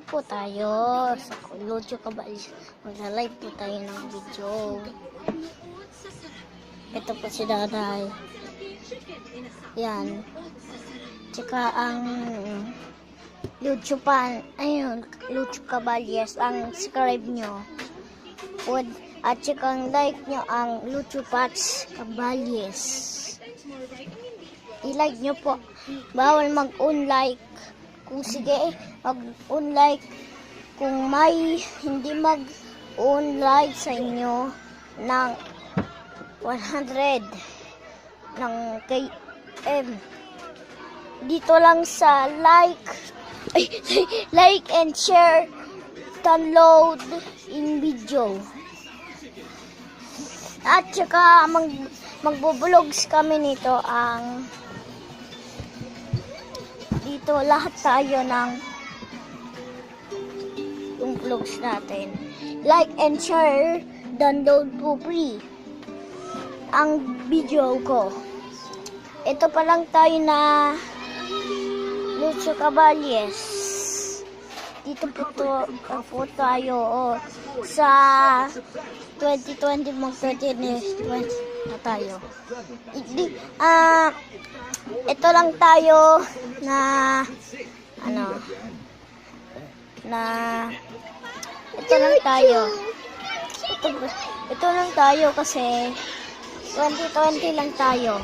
po tayo sa Lucho Caballes. Magla-live po tayo ng video. Ito po si Daday. Yan. Tsaka ang Lucho Lucho Caballes, ang subscribe nyo. At tsaka ang like nyo ang Lucho Pats Caballes. I-like nyo po. Bawal mag-unlike. Kung sige, mag-unlike. Kung may hindi mag-unlike sa inyo ng 100 ng KM. Dito lang sa like and share, download in video. At saka magbo-vlogs kami nito ang dito lahat tayo ng yung vlogs natin. Like and share, download po free ang video ko. Ito pa lang tayo na Lucho Caballes. Dito po tayo sa 2020 na tayo. Ito lang tayo na ito lang tayo kasi 2020 lang tayo.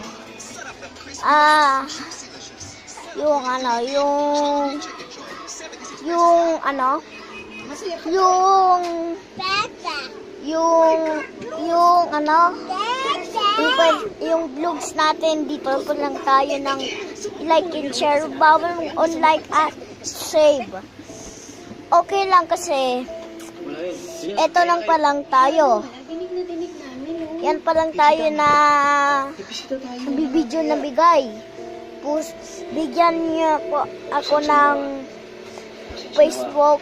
Yung vlogs natin dito po lang tayo ng like and share, bawal on like at save. Okay lang kasi eto lang pa lang tayo. Yan pa lang tayo na bibidyo na bigay. Bigyan niyo po ako ng Facebook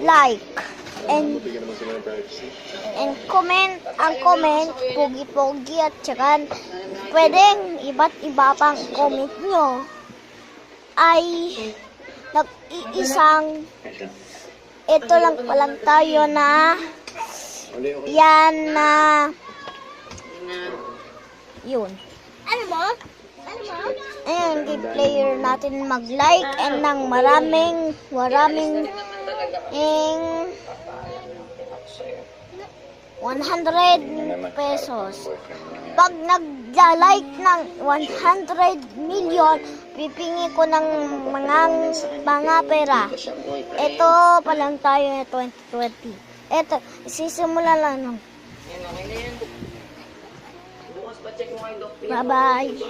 like and comment, pogi-pogi at saka pwedeng iba't iba pang comment nyo ay nag-iisang ito lang palang tayo na yan na yun. Ayan, game player natin mag-like and ng maraming 100 pesos. Pag nag-like ng 100 million, pipingi ko ng mga pera. Ito pa lang tayo na 2020. Ito, sisimula lang nung. Bye-bye.